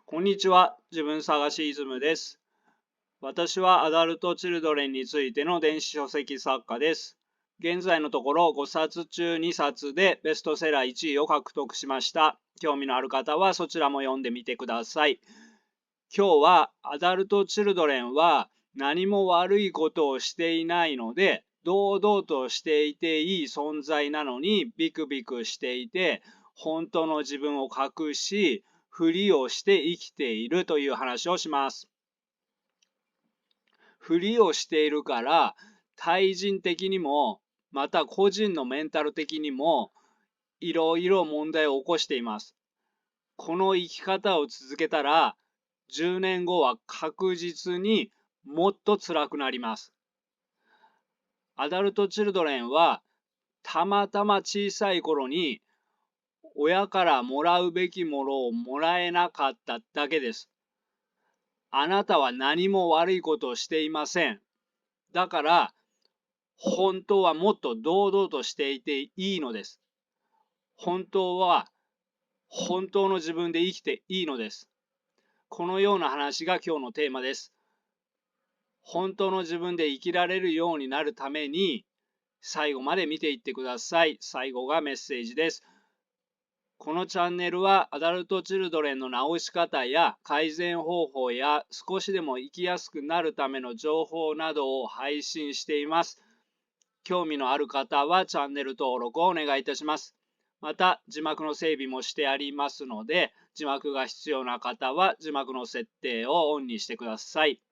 こんにちは。自分探しイズムです。私はアダルト・チルドレンについての電子書籍作家です。現在のところ5冊中2冊でベストセラー1位を獲得しました。興味のある方はそちらも読んでみてください。今日はアダルト・チルドレンは何も悪いことをしていないので、堂々としていていい存在なのにビクビクしていて、本当の自分を隠し、ふりをして生きているという話をします。ふりをしているから、対人的にも、また個人のメンタル的にも、いろいろ問題を起こしています。この生き方を続けたら、10年後は確実にもっと辛くなります。アダルト・チルドレンは、たまたま小さい頃に親からもらうべきものをもらえなかっただけです。あなたは何も悪いことをしていません。だから、本当はもっと堂々としていていいのです。本当は、本当の自分で生きていいのです。このような話が今日のテーマです。本当の自分で生きられるようになるために、最後まで見ていってください。最後がメッセージです。このチャンネルはアダルト・チルドレンの治し方や改善方法や少しでも生きやすくなるための情報などを配信しています。興味のある方はチャンネル登録をお願いいたします。また字幕の整備もしてありますので、字幕が必要な方は字幕の設定をオンにしてください。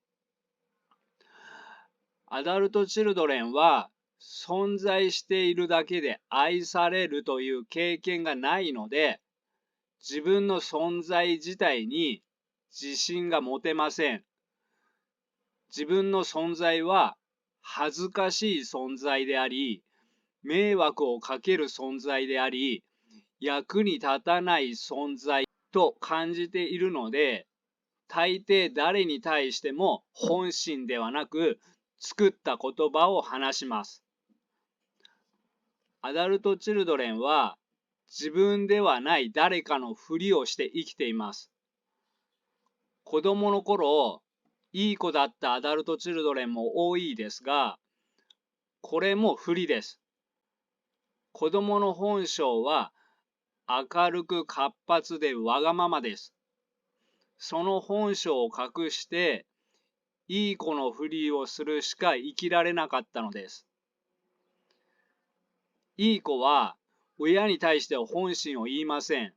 アダルト・チルドレンは存在しているだけで愛されるという経験がないので、自分の存在自体に自信が持てません。自分の存在は恥ずかしい存在であり、迷惑をかける存在であり、役に立たない存在と感じているので、大抵誰に対しても本心ではなく、作った言葉を話します。アダルト・チルドレンは自分ではない誰かのふりをして生きています。子供の頃、いい子だったアダルト・チルドレンも多いですが、これも不利です。子供の本性は明るく活発でわがままです。その本性を隠して、いい子のふりをするしか生きられなかったのです。いい子は親に対して本心を言いません。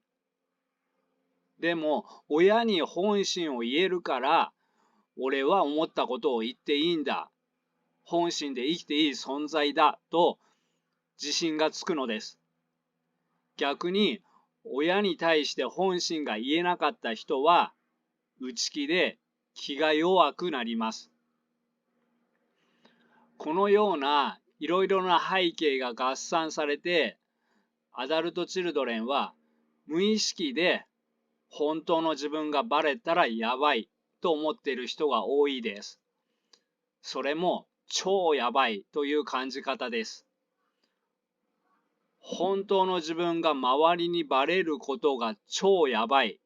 でも、親に本心を言えるから、俺は思ったことを言っていいんだ。本心で生きていい存在だと自信がつくのです。逆に親に対して本心が言えなかった人は内気で気が弱くなります。このようないろいろな背景が合算されて、アダルト・チルドレンは無意識で本当の自分がバレたらやばいと思っている人が多いです。それも超やばいという感じ方です。本当の自分が周りにバレることが超やばい。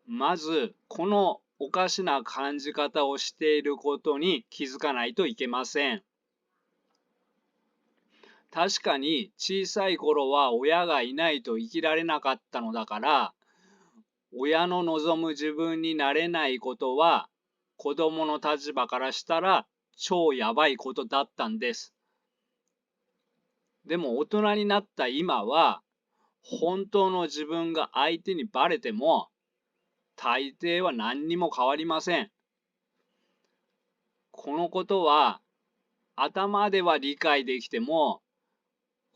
まず、このおかしな感じ方をしていることに気づかないといけません。確かに小さい頃は親がいないと生きられなかったのだから、親の望む自分になれないことは子供の立場からしたら超やばいことだったんです。でも大人になった今は、本当の自分が相手にバレても、大抵は何にも変わりません。このことは、頭では理解できても、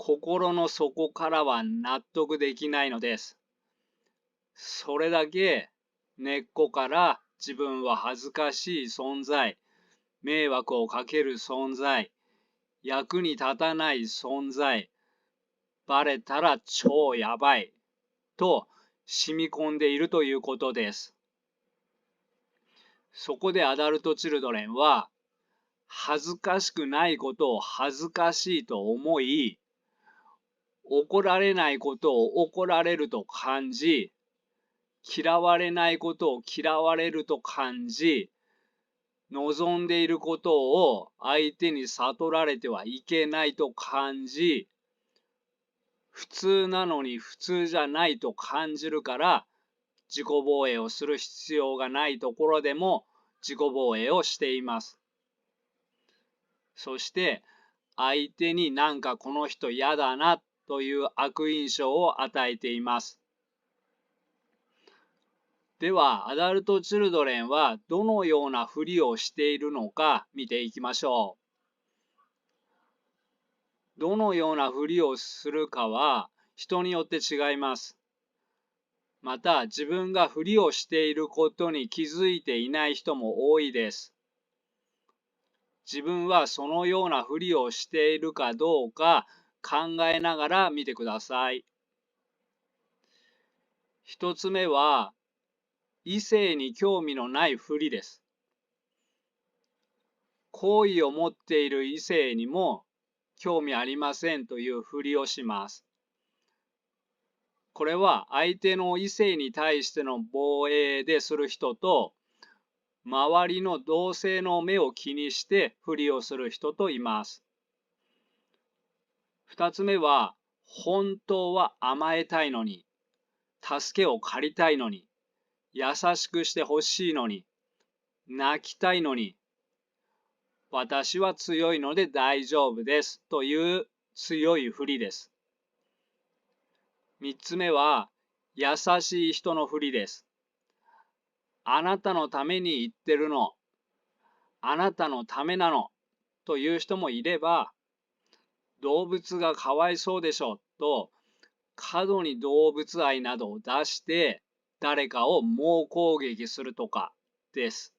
心の底からは納得できないのです。それだけ根っこから自分は恥ずかしい存在、迷惑をかける存在、役に立たない存在、バレたら超やばいと染み込んでいるということです。そこでアダルト・チルドレンは、恥ずかしくないことを恥ずかしいと思い、怒られないことを怒られると感じ、嫌われないことを嫌われると感じ、望んでいることを相手に悟られてはいけないと感じ、普通なのに普通じゃないと感じるから、自己防衛をする必要がないところでも自己防衛をしています。そして相手になんかこの人嫌だなという悪印象を与えています。では、アダルト・チルドレンはどのようなふりをしているのか見ていきましょう。どのようなふりをするかは人によって違います。また、自分がふりをしていることに気づいていない人も多いです。自分はそのようなふりをしているかどうか考えながら見てください。一つ目は、異性に興味のないふりです。好意を持っている異性にも興味ありませんというふりをします。これは相手の異性に対しての防衛でする人と、周りの同性の目を気にしてふりをする人といます。二つ目は、本当は甘えたいのに、助けを借りたいのに、優しくしてほしいのに、泣きたいのに、私は強いので大丈夫ですという強いふりです。三つ目は、優しい人のふりです。あなたのために言ってるの、あなたのためなのという人もいれば、動物がかわいそうでしょと過度に動物愛などを出して誰かを猛攻撃するとかです。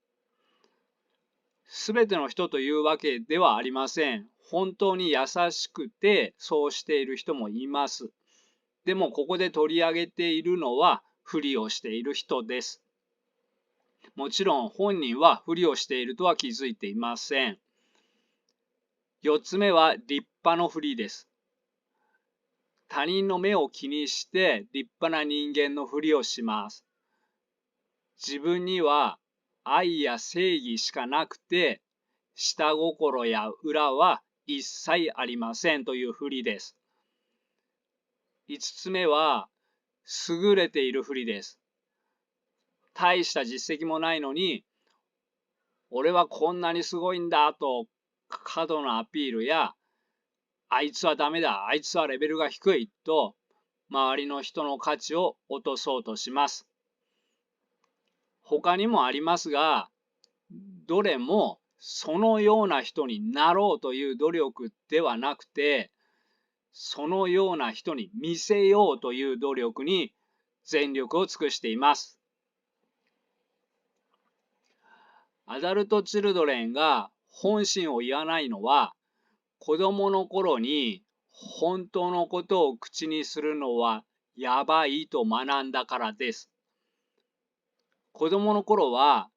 すべての人というわけではありません。本当に優しくてそうしている人もいます。でもここで取り上げているのはふりをしている人です。もちろん本人はふりをしているとは気づいていません。4つ目は立派のふりです。他人の目を気にして立派な人間のふりをします。自分には愛や正義しかなくて、下心や裏は一切ありませんというふりです。5つ目は、優れているふりです。大した実績もないのに、俺はこんなにすごいんだと過度なアピールや、あいつはダメだ、あいつはレベルが低いと、周りの人の価値を落とそうとします。他にもありますが、どれもそのような人になろうという努力ではなくて、そのような人に見せようという努力に全力を尽くしています。アダルト・チルドレンが本心を言わないのは、子供の頃に本当のことを口にするのはやばいと学んだからです。子供の頃は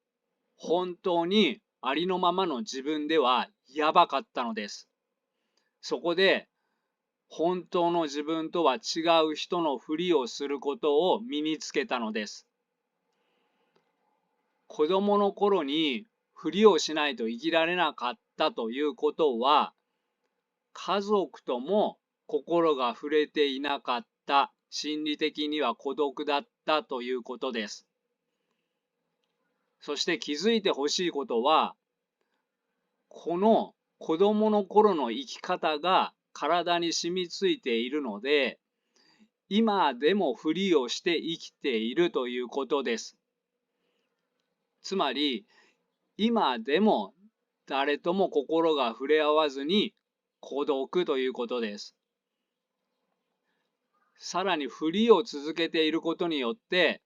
本当にありのままの自分ではやばかったのです。そこで本当の自分とは違う人のふりをすることを身につけたのです。子供の頃にふりをしないと生きられなかったということは、家族とも心が触れていなかった、心理的には孤独だったということです。そして気づいてほしいことは、この子供の頃の生き方が体に染みついているので、今でもふりをして生きているということです。つまり、今でも誰とも心が触れ合わずに孤独ということです。さらにふりを続けていることによって、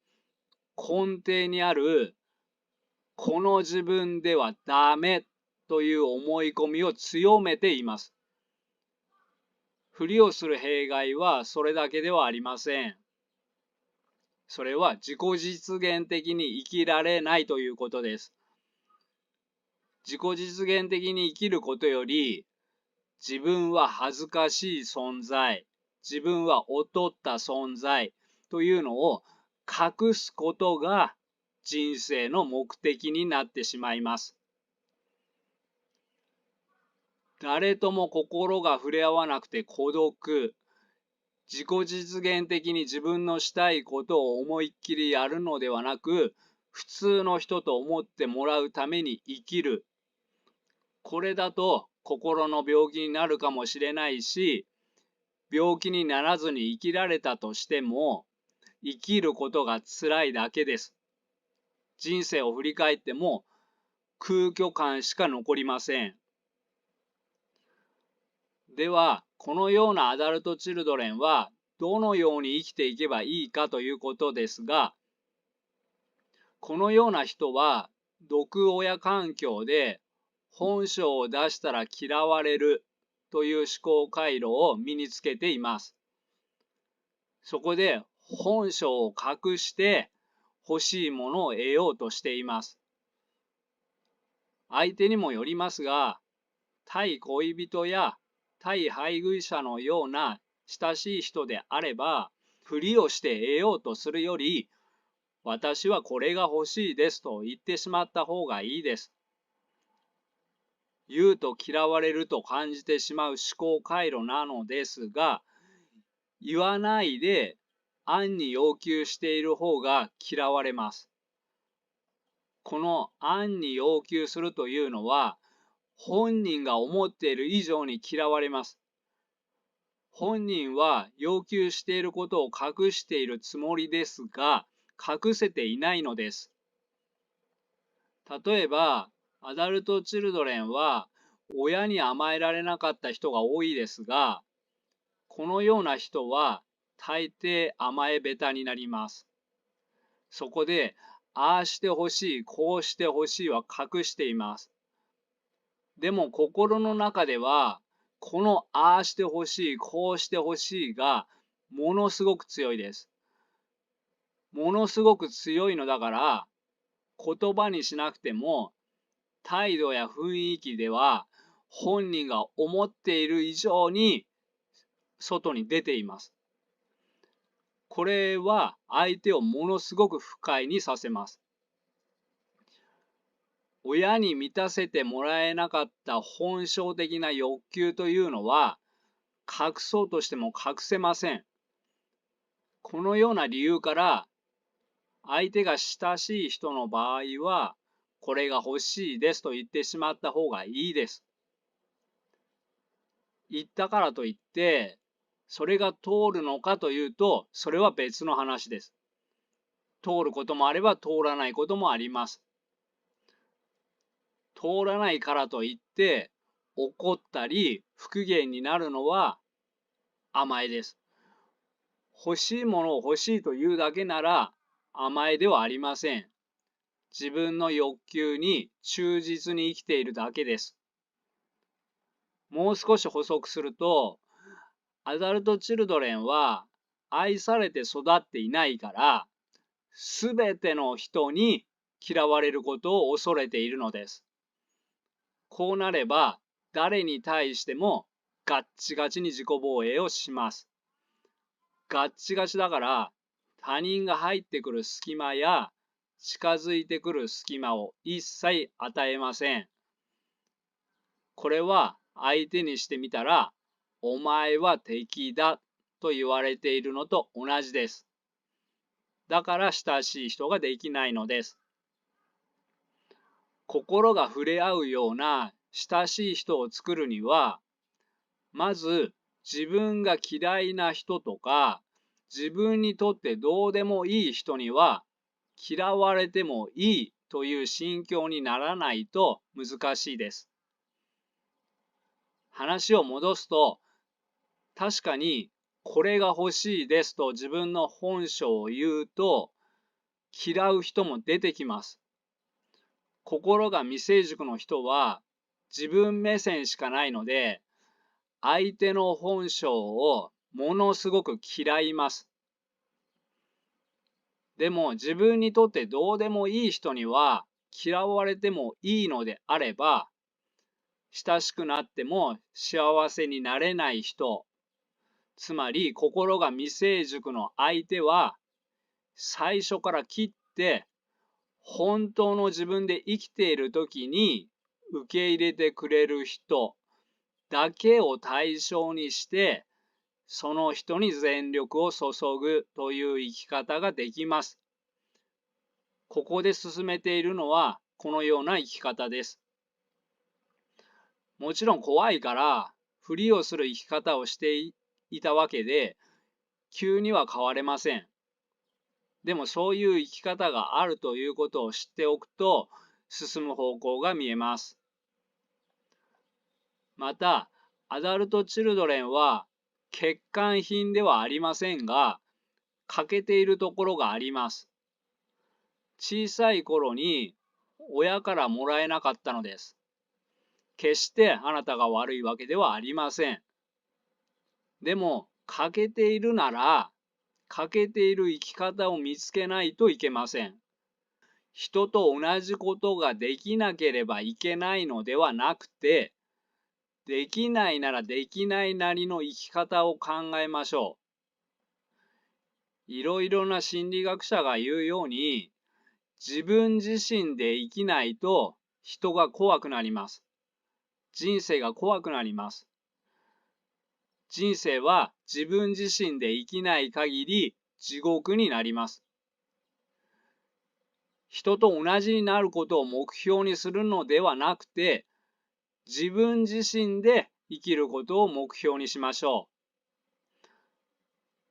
根底にあるこの自分ではダメという思い込みを強めています。ふりをする弊害はそれだけではありません。それは自己実現的に生きられないということです。自己実現的に生きることより、自分は恥ずかしい存在、自分は劣った存在というのを隠すことが人生の目的になってしまいます。誰とも心が触れ合わなくて孤独、自己実現的に自分のしたいことを思いっきりやるのではなく、普通の人と思ってもらうために生きる。これだと心の病気になるかもしれないし、病気にならずに生きられたとしても、生きることが辛いだけです。人生を振り返っても空虚感しか残りません。では、このようなアダルトチルドレンはどのように生きていけばいいかということですが、このような人は毒親環境で本性を出したら嫌われるという思考回路を身につけています。そこで本性を隠して欲しいものを得ようとしています。相手にもよりますが、対恋人や対配偶者のような親しい人であれば、ふりをして得ようとするより、私はこれが欲しいですと言ってしまった方がいいです。言うと嫌われると感じてしまう思考回路なのですが、言わないで暗に要求している方が嫌われます。この暗に要求するというのは、本人が思っている以上に嫌われます。本人は要求していることを隠しているつもりですが、隠せていないのです。例えば、アダルト・チルドレンは親に甘えられなかった人が多いですが、このような人は大抵甘え下手になります。そこで、ああしてほしい、こうしてほしいは隠しています。でも心の中では、このああしてほしい、こうしてほしいがものすごく強いです。ものすごく強いのだから、言葉にしなくても、態度や雰囲気では本人が思っている以上に外に出ています。これは相手をものすごく不快にさせます。親に満たせてもらえなかった本性的な欲求というのは、隠そうとしても隠せません。このような理由から、相手が親しい人の場合は、これが欲しいですと言ってしまった方がいいです。言ったからといって、それが通るのかというと、それは別の話です。通ることもあれば通らないこともあります。通らないからといって、怒ったり不機嫌になるのは甘えです。欲しいものを欲しいというだけなら甘えではありません。自分の欲求に忠実に生きているだけです。もう少し補足すると、アダルト・チルドレンは愛されて育っていないから、すべての人に嫌われることを恐れているのです。こうなれば、誰に対してもガッチガチに自己防衛をします。ガッチガチだから、他人が入ってくる隙間や近づいてくる隙間を一切与えません。これは相手にしてみたら、お前は敵だと言われているのと同じです。だから親しい人ができないのです。心が触れ合うような親しい人を作るには、まず自分が嫌いな人とか、自分にとってどうでもいい人には嫌われてもいいという心境にならないと難しいです。話を戻すと、確かにこれが欲しいですと自分の本性を言うと嫌う人も出てきます。心が未成熟の人は自分目線しかないので、相手の本性をものすごく嫌います。でも自分にとってどうでもいい人には嫌われてもいいのであれば、親しくなっても幸せになれない人、つまり心が未成熟の相手は最初から切って、本当の自分で生きている時に受け入れてくれる人だけを対象にして、その人に全力を注ぐという生き方ができます。ここで進めているのはこのような生き方です。もちろん怖いからふりをする生き方をしていたわけで、急には変われません。でもそういう生き方があるということを知っておくと、進む方向が見えます。また、アダルトチルドレンは欠陥品ではありませんが、欠けているところがあります。小さい頃に親からもらえなかったのです。決してあなたが悪いわけではありません。でも、欠けているなら、欠けている生き方を見つけないといけません。人と同じことができなければいけないのではなくて、できないならできないなりの生き方を考えましょう。いろいろな心理学者が言うように、自分自身で生きないと人が怖くなります。人生が怖くなります。人生は自分自身で生きない限り地獄になります。人と同じになることを目標にするのではなくて、自分自身で生きることを目標にしましょう。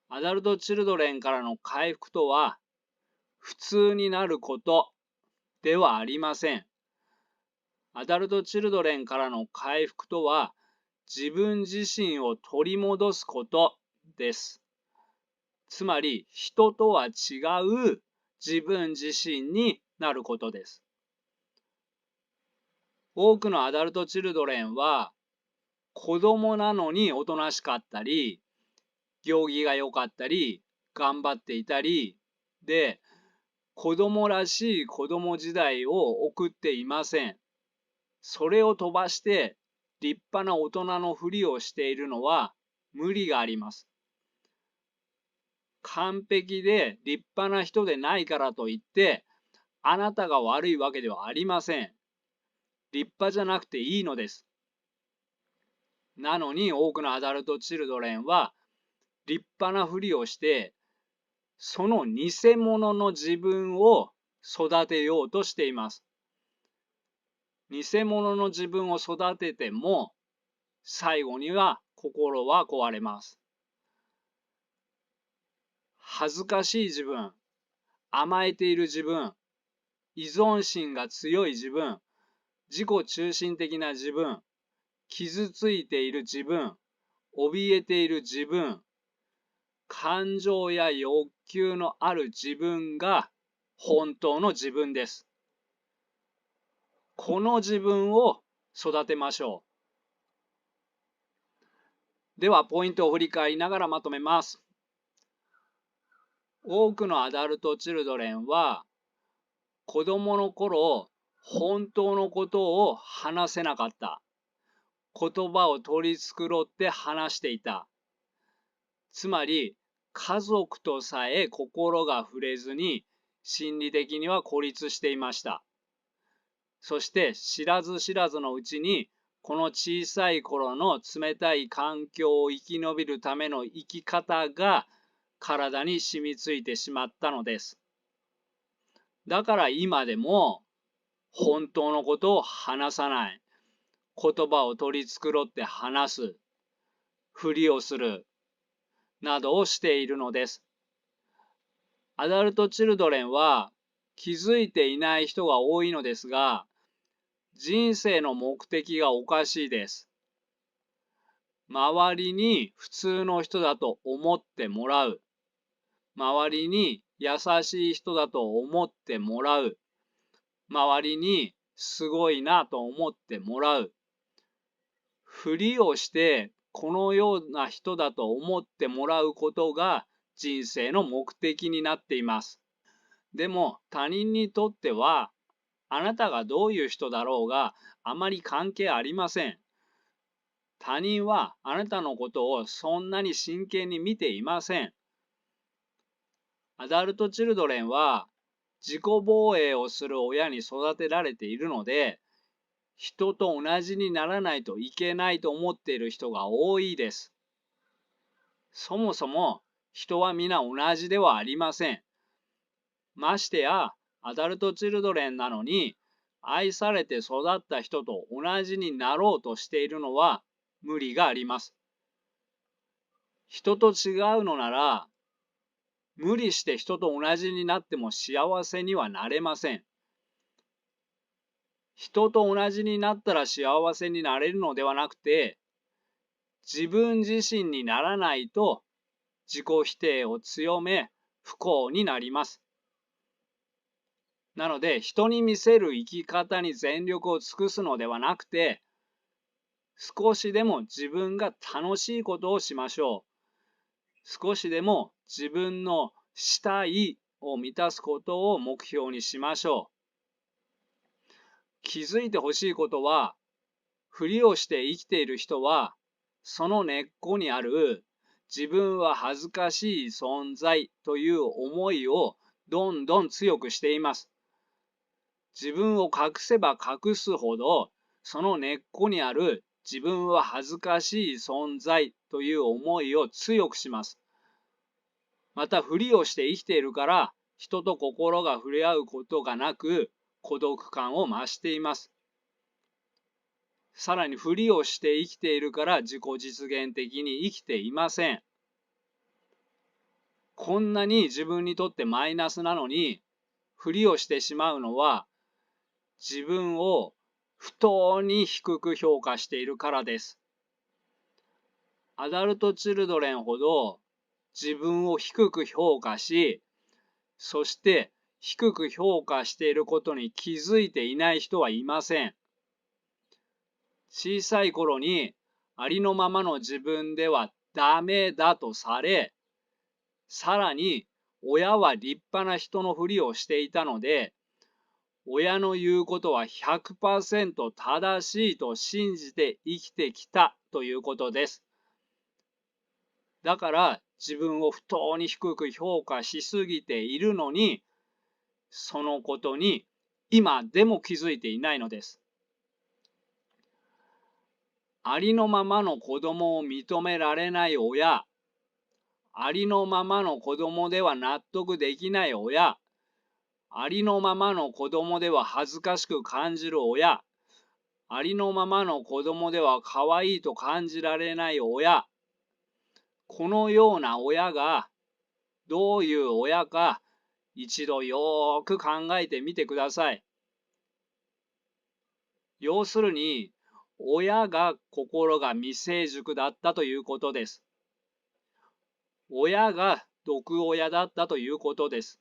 アダルトチルドレンからの回復とは、普通になることではありません。アダルトチルドレンからの回復とは、自分自身を取り戻すことです。つまり、人とは違う自分自身になることです。多くのアダルトチルドレンは、子供なのにおとなしかったり、行儀が良かったり、頑張っていたり、で、子供らしい子供時代を送っていません。それを飛ばして立派な大人のふりをしているのは無理があります。完璧で立派な人でないからといって、あなたが悪いわけではありません。立派じゃなくていいのです。なのに多くのアダルトチルドレンは立派なふりをして、その偽物の自分を育てようとしています。偽物の自分を育てても、最後には心は壊れます。恥ずかしい自分、甘えている自分、依存心が強い自分、自己中心的な自分、傷ついている自分、怯えている自分、感情や欲求のある自分が本当の自分です。この自分を育てましょう。では、ポイントを振り返りながらまとめます。多くのアダルトチルドレンは、子供の頃、本当のことを話せなかった。言葉を取り繕って話していた。つまり、家族とさえ心が触れずに、心理的には孤立していました。そして知らず知らずのうちに、この小さい頃の冷たい環境を生き延びるための生き方が体に染みついてしまったのです。だから今でも本当のことを話さない、言葉を取り繕って話す、ふりをする、などをしているのです。アダルトチルドレンは気づいていない人が多いのですが、人生の目的がおかしいです。周りに普通の人だと思ってもらう。周りに優しい人だと思ってもらう。周りにすごいなと思ってもらう。ふりをしてこのような人だと思ってもらうことが人生の目的になっています。でも他人にとってはあなたがどういう人だろうがあまり関係ありません。他人はあなたのことをそんなに真剣に見ていません。アダルトチルドレンは自己防衛をする親に育てられているので、人と同じにならないといけないと思っている人が多いです。そもそも人は皆同じではありません。ましてやアダルトチルドレンなのに愛されて育った人と同じになろうとしているのは無理があります。人と違うのなら無理して人と同じになっても幸せにはなれません。人と同じになったら幸せになれるのではなくて、自分自身にならないと自己否定を強め不幸になります。なので人に見せる生き方に全力を尽くすのではなくて、少しでも自分が楽しいことをしましょう。少しでも自分のしたいを満たすことを目標にしましょう。気づいてほしいことは、ふりをして生きている人は、その根っこにある自分は恥ずかしい存在という思いをどんどん強くしています。自分を隠せば隠すほど、その根っこにある自分は恥ずかしい存在という思いを強くします。また、ふりをして生きているから、人と心が触れ合うことがなく、孤独感を増しています。さらに、ふりをして生きているから自己実現的に生きていません。こんなに自分にとってマイナスなのに、ふりをしてしまうのは、自分を不当に低く評価しているからです。アダルトチルドレンほど自分を低く評価し、そして低く評価していることに気づいていない人はいません。小さい頃にありのままの自分ではダメだとされ、さらに親は立派な人のふりをしていたので、親の言うことは 100% 正しいと信じて生きてきたということです。だから自分を不当に低く評価しすぎているのに、そのことに今でも気づいていないのです。ありのままの子供を認められない親、ありのままの子供では納得できない親、ありのままの子供では恥ずかしく感じる親、ありのままの子供では可愛いと感じられない親、このような親がどういう親か一度よーく考えてみてください。要するに、親が心が未成熟だったということです。親が毒親だったということです。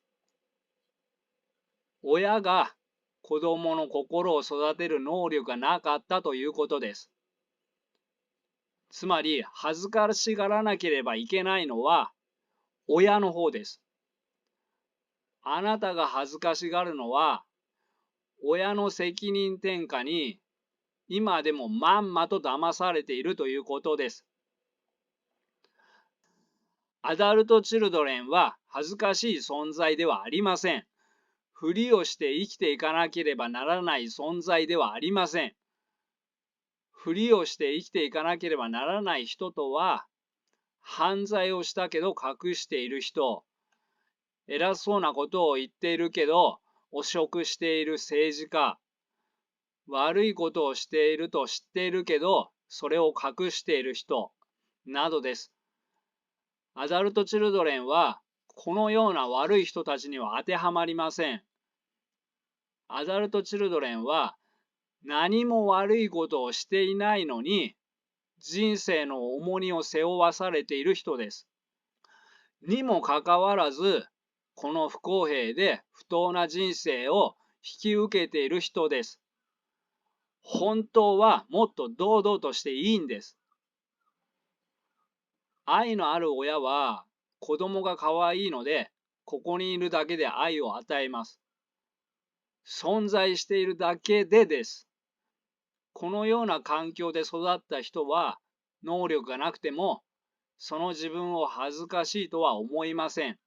親が子供の心を育てる能力がなかったということです。つまり、恥ずかしがらなければいけないのは親の方です。あなたが恥ずかしがるのは、親の責任転嫁に今でもまんまと騙されているということです。アダルトチルドレンは恥ずかしい存在ではありません。ふりをして生きていかなければならない存在ではありません。ふりをして生きていかなければならない人とは、犯罪をしたけど隠している人、偉そうなことを言っているけど汚職している政治家、悪いことをしていると知っているけどそれを隠している人などです。アダルトチルドレンはこのような悪い人たちには当てはまりません。アダルトチルドレンは何も悪いことをしていないのに人生の重荷を背負わされている人です。にもかかわらず、この不公平で不当な人生を引き受けている人です。本当はもっと堂々としていいんです。愛のある親は子供が可愛いので、ここにいるだけで愛を与えます。存在しているだけでです。このような環境で育った人は、能力がなくても、その自分を恥ずかしいとは思いません。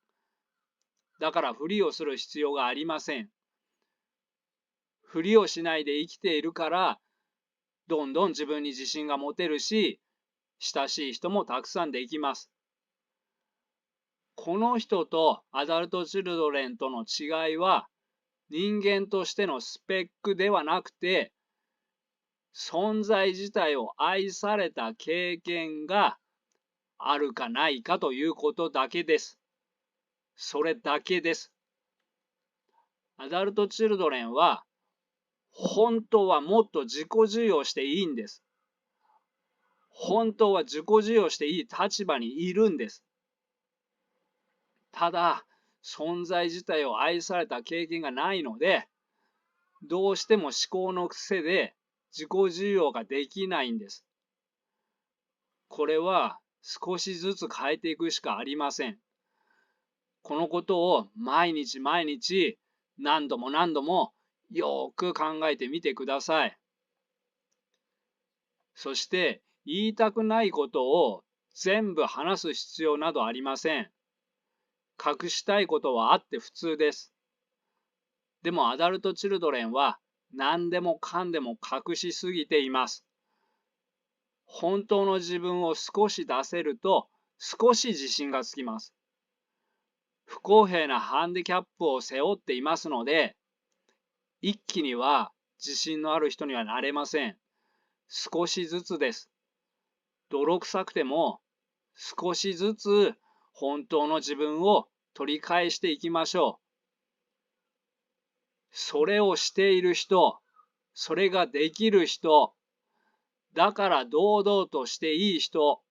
だからふりをする必要がありません。ふりをしないで生きているから、どんどん自分に自信が持てるし、親しい人もたくさんできます。この人とアダルトチルドレンとの違いは、人間としてのスペックではなくて、存在自体を愛された経験があるかないかということだけです。それだけです。アダルトチルドレンは、本当はもっと自己授与していいんです。本当は自己授与していい立場にいるんです。ただ、存在自体を愛された経験がないので、どうしても思考の癖で自己授与ができないんです。これは少しずつ変えていくしかありません。このことを毎日毎日何度も何度もよく考えてみてください。そして言いたくないことを全部話す必要などありません。隠したいことはあって普通です。でもアダルトチルドレンは何でもかんでも隠しすぎています。本当の自分を少し出せると少し自信がつきます。不公平なハンディキャップを背負っていますので、一気には自信のある人にはなれません。少しずつです。泥臭くても少しずつ本当の自分を取り返していきましょう。それをしている人、それができる人、だから堂々としていい人、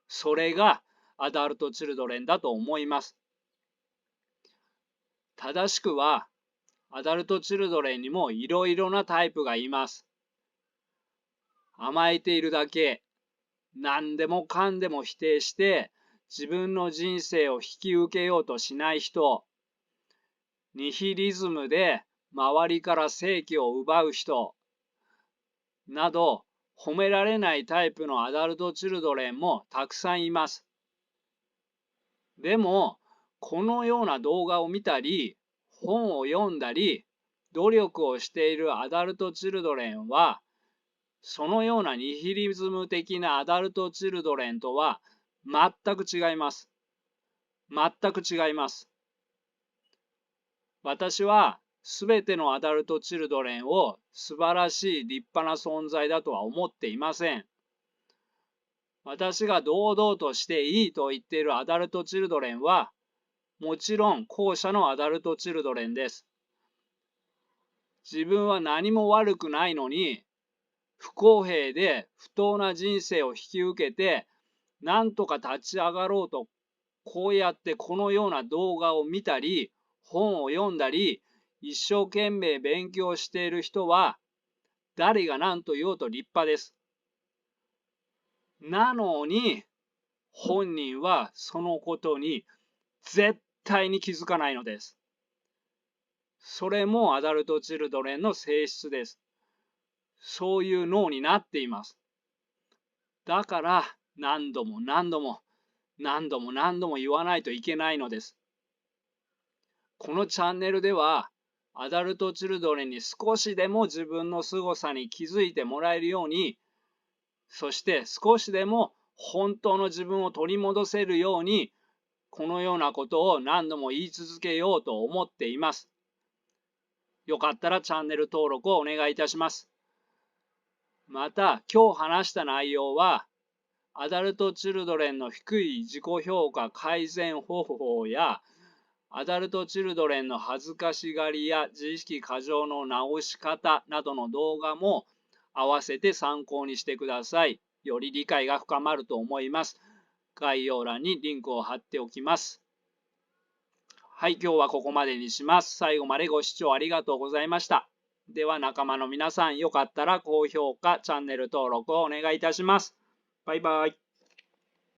それがアダルトチルドレンだと思います。正しくは、アダルトチルドレンにもいろいろなタイプがいます。甘えているだけ、何でもかんでも否定して自分の人生を引き受けようとしない人、ニヒリズムで周りから生気を奪う人など、褒められないタイプのアダルトチルドレンもたくさんいます。でも、このような動画を見たり、本を読んだり、努力をしているアダルトチルドレンは、そのようなニヒリズム的なアダルトチルドレンとは全く違います。全く違います。私はすべてのアダルトチルドレンを素晴らしい立派な存在だとは思っていません。私が堂々としていいと言っているアダルトチルドレンは、もちろん後者のアダルトチルドレンです。自分は何も悪くないのに、不公平で不当な人生を引き受けて、なんとか立ち上がろうと、こうやってこのような動画を見たり、本を読んだり、一生懸命勉強している人は、誰が何と言おうと立派です。なのに、本人はそのことに絶対に気づかないのです。それもアダルトチルドレンの性質です。そういう脳になっています。だから何度も何度も何度も何度も言わないといけないのです。このチャンネルではアダルトチルドレンに少しでも自分の凄さに気づいてもらえるように、そして少しでも本当の自分を取り戻せるように、このようなことを何度も言い続けようと思っています。よかったらチャンネル登録をお願いいたします。また、今日話した内容は、アダルトチルドレンの低い自己評価改善方法や、アダルトチルドレンの恥ずかしがりや自意識過剰の直し方などの動画も合わせて参考にしてください。より理解が深まると思います。概要欄にリンクを貼っておきます。はい、今日はここまでにします。最後までご視聴ありがとうございました。では仲間の皆さん、よかったら高評価、チャンネル登録をお願いいたします。バイバイ。